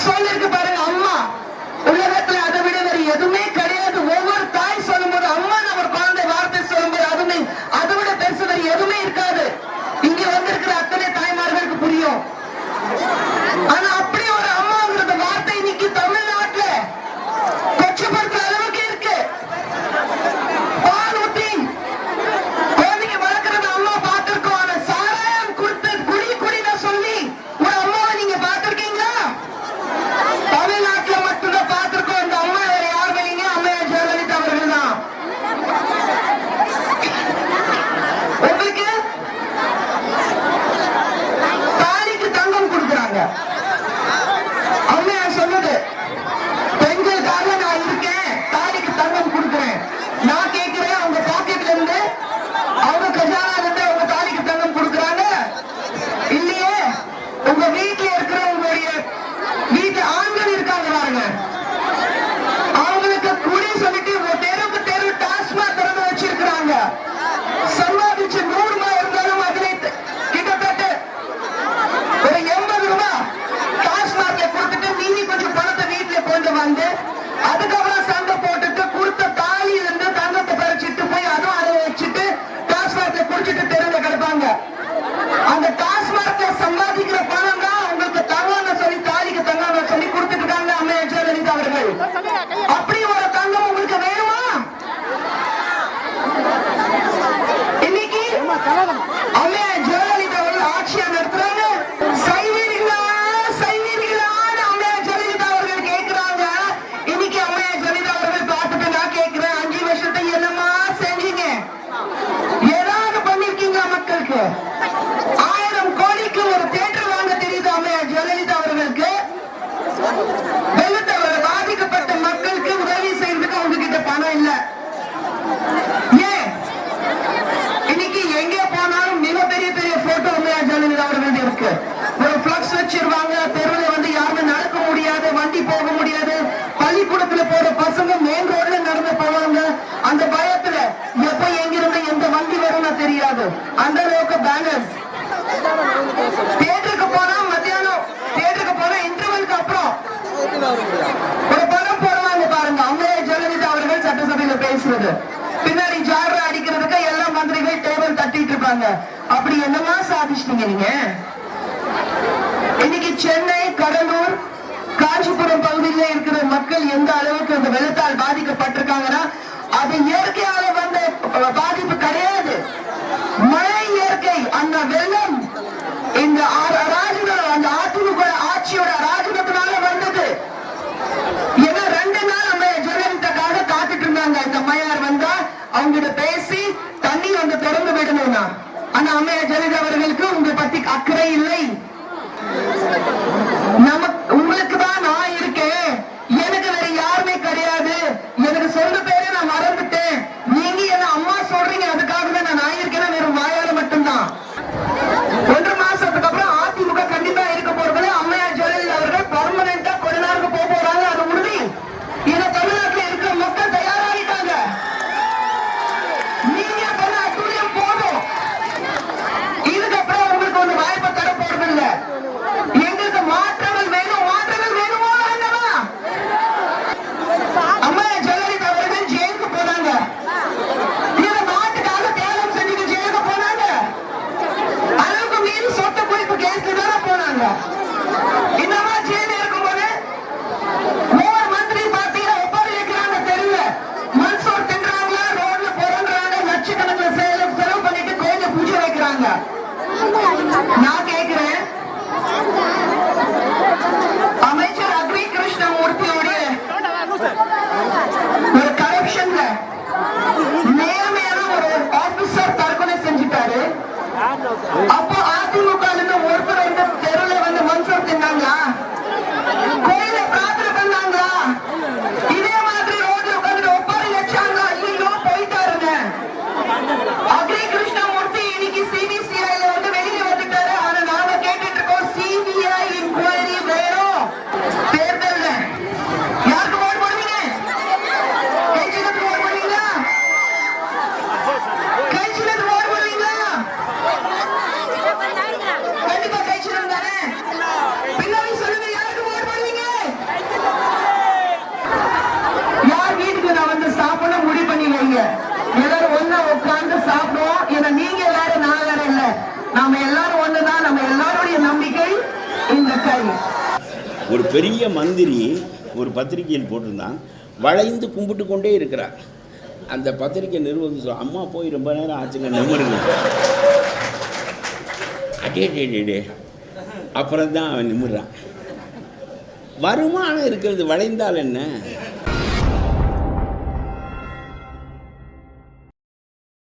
சொல்லிருக்கு பாருங்க அம்மா. உலகத்துல அதை விட வேற எதுவுமே கிடையாது. ஒவ்வொரு தாய் சொல்லும் போது அம்மா நம்ம குழந்தை வார்த்தை சொல்லும் போது அதுவுமே அதை விட பெருசு வேற எதுவுமே இருக்காது. இங்க வந்திருக்கிற அத்தனை தாய்மார்களுக்கு புரியும். ஆனா அப்படி ஒரு அம்மாங்கிறது வார்த்தை இன்னைக்கு தமிழ்நாட்டுல கொச்சப்படுத்துற அளவுக்கு இருக்கு. பால் ஊத்தி குழந்தைங்க வளர்க்கறது அம்மா பார்த்திருக்கோம். ஆனா சாராயம் கொடுத்து குடி குடின்னு சொல்லி ஒரு அம்மாவை நீங்க பார்த்திருக்கீங்களா? தமிழ்நாட்டுல மட்டும்தான் பார்த்திருக்கோம். இந்த அம்மா வேற யாருமே இல்லைங்க, அம்மையார் ஜெயலலிதா அவர்கள் தான். உங்களுக்கு தாலிக்கு தங்கம் கொடுக்குறாங்க. அம்மையார் சொன்னது பெண்களுக்காக நான் இருக்கேன், தாலிக்கு தங்கம் கொடுக்குறேன். நான் கேட்கிறேன், அவங்க பாக்கெட்ல இருந்து அவங்க கஜானால இருந்து அவங்க தாலிக்கு தங்கம் கொடுக்குறாங்க இல்லையே? உங்க வீட்டுல இருக்கிற உங்களுடைய வீட்டு ஆண்கள் இருக்காங்க பாருங்க, அவங்களுக்கு குடி சொல்லிட்டு தெருவுக்கு தெரு டாஸ்மாக் திறந்து வச்சிருக்கிறாங்க. சம்பாதிச்சு 100 ரூபாய் இருந்தாலும் அதிலே கிட்டத்தட்ட ஒரு 80 ரூபாய் டாஸ்மாக்ல கொடுத்துட்டு மீதி கொஞ்சம் பணத்தை வீட்டுல கொண்டு வந்து அதுக்கப்புறம் சண்டை போட்டுட்டு கொடுத்த தாலியில இருந்து தங்கத்தை பறிச்சுட்டு போய் அதுவும் அதை வச்சுட்டு டாஸ்மாக்ல குடிச்சிட்டு தெருவில் கிடப்பாங்க. அந்த டாஸ்மாக்ல சம்பாதிக்கிற பணம் தான் உங்களுக்கு தங்கம்னு சொல்லி தாலிக்கு தங்கம்னு சொல்லி கொடுத்துட்டு இருக்காங்க அம்மையார் ஜெயலலிதா அவர்கள். அப்படி ஒரு தங்கம் உங்களுக்கு வேணுமா? இன்னைக்கு அம்மையார் ஜெயலலிதா அவர்கள் ஆட்சியா நடத்துறாங்க. செய்வீர்களா செய்வீர்களான்னு அம்மையார் ஜெயலலிதா அவர்கள் கேட்கிறாங்க. இன்னைக்கு அம்மையார் ஜெயலலிதா அவர்கள் பார்த்துட்டு நான் கேட்கிறேன், 5 வருஷத்தை என்னமா செஞ்சீங்க? ஏதாவது பண்ணிருக்கீங்களா மக்களுக்கு? 1000 கோடிக்கு ஒரு தியேட்டர் வாங்க தெரியுது அம்மையார் ஜெயலலிதா அவர்களுக்கு. வெள்ளத்தால் பாதிக்கப்பட்ட மக்களுக்கு உதவி செய்யறதுக்கு அவங்க கிட்ட பணம் இல்ல. ஏன் இன்னைக்கு எங்க போனாலும் மிகப்பெரிய பெரிய போட்டோ அம்மையார் ஜெயலலிதா அவர்கள் இருக்கு. ஒரு பிளக்ஸ் வச்சிருவாங்க, தெருவில் வந்து யாருமே நடக்க முடியாது, வண்டி போக முடியாது. பள்ளிக்கூடத்துல போற பசங்க மெயின் ரோட்ல நடந்து போவாங்க. அந்த பயத்துல எப்ப எங்கிருந்து எந்த வண்டி வரும்னு தெரியாது. அந்த அளவுக்கு பேனர்ஸ். தியேட்டருக்கு போனா மத்தியானம், தியேட்டருக்கு போனா இன்டர்வலுக்கு அப்புறம் ஒரு படம் போடுவாங்க பாருங்க, அம்மையார் ஜெயலலிதா அவர்கள் சட்டசபையில பேசுறது. பின்னாடி ஜார அடிக்கிறதுக்கு எல்லா மந்திரிகள் டேபிள் தட்டிட்டு இருப்பாங்க. அப்படி என்னமா சாதிச்சிட்டீங்க நீங்க? இன்னைக்கு சென்னை, கடலூர், காஞ்சிபுரம் பகுதியில் இருக்கிற மக்கள் எந்த அளவுக்கு இந்த வெள்ளத்தால் பாதிக்கப்பட்டிருக்காங்கன்னா அது இயற்கையால வந்த பாதிப்பு கிடையாது. மழை இயற்கை. அந்த வெள்ளம் இந்த அந்த அதிமுக ஆட்சியோட ராஜினத்தினால வந்தது. ஏன்னா 2 நாள் நம்ம ஜெயலலிதாக்காக காத்துட்டு இருந்தாங்க. இந்த அம்மையார் வந்தா அவங்க பேசி தண்ணி வந்து திறந்து விடணும்னா. ஆனா அம்மையார் ஜெயலலிதா அவர்களுக்கு உங்களை பத்தி அக்கறை இல்லை. உங்களுக்கு தான் நான் இருக்கேன், எனக்கு வேற யாருமே கிடையாது, எனக்கு சொந்த பேரை நான் மறந்துட்டேன், நீங்க என்ன அம்மா சொல்றீங்க அதுக்காக தான் நான் இருக்கேன், வெறும் வாயால மட்டும்தான். 1 மாசத்துக்கு அப்புறம் அதிமுக கண்டிப்பா இருக்க போறது. அம்மையார் ஜெயலலிதா அவர்கள் பர்மனண்டா கொஞ்ச நாளுக்கு போக போறாங்க, அது உறுதி. இத தமிழ்நாட்டில் இருக்கிற மக்கள் தயாராகிட்டாங்க. நீங்க பண்ண அட்டூழியம் போதும். இதுக்கப்புறம் உங்களுக்கு ஒரு வாய்ப்பை தர போறது இல்ல. எங்களுக்கு மாற்றங்கள் வேணும். மாற்றங்கள் வேணுமோ வேண்டாமா? அம்மையார் ஜெயலலிதா அவர்கள் ஜெயிலுக்கு போனாங்க. இந்த நாட்டுக்காக தியாகம் செஞ்சுட்டு ஜெயிலுக்கு போனாங்க. அளவுக்கு மீறி சொத்து குடிப்பு கேஸ்ல தானே போனாங்க. இன்னமா ஜெயில இருக்கும்போது ஒவ்வொரு மந்திரி பார்த்தீங்கன்னா ஒப்பாரி வைக்கிறாங்க. தெருவில் மன்சூர் தின்றாங்களா, ரோட்ல போறாங்க, லட்சக்கணக்கில் செலவு பண்ணிட்டு கோயில பூஜை வைக்கிறாங்க. நான் கேட்கிறேன், அமைச்சர் அக்ரி கிருஷ்ணமூர்த்தியோடைய ஒரு கரப்ஷன்ல நேர்மையான ஒரு ஆபீசர் தற்கொலை செஞ்சுட்டாரு. அப்போ அதிமுக ஒருத்தர் வந்து தெருவில் வந்து மன்சூர் தின்னாங்களா, கோயில பிரார்த்தனை பண்ணாங்களா, இதே மாதிரி ரோட்ல உட்காந்து ஒப்பாரி வச்சாங்களா? ஐயோ போயிட்டாருங்க. அக்ரி கிருஷ்ணமூர்த்தி இன்னைக்கு சிபிசிஐல வந்து வெளியே வந்துட்டாரு. ஆனா நாங்க கேட்டுட்டு இருக்கோம், சிபிஐ இன்கொயரி வேணும். தேர்தல் யாருக்கு ஓட் போடுவீங்க? கை சின்னத்துக்கு ஓட் போடுவீங்களா? கை சின்னத்துக்கு ஓட் போடுவீங்களா? கண்டிப்பா கை சின்னம் தானே. பின்னாடி நம்ம எல்லாரும் ஒண்ணுதான். நம்ம எல்லாருடைய நம்பிக்கை இந்த கை. ஒரு பெரிய மந்திரி ஒரு பத்திரிகையில் போட்டிருந்தான், வளைந்து கும்பிட்டு கொண்டே இருக்கிறார். அந்த பத்திரிகை நிறுவனம் சொல்ல, அம்மா போய் ரொம்ப நேரம் ஆச்சுங்க, நிமிருங்க. அடே அப்புறம் தான் அவன் நிமிர்றான். வருமானம் இருக்கிறது, வளைந்தால் என்ன?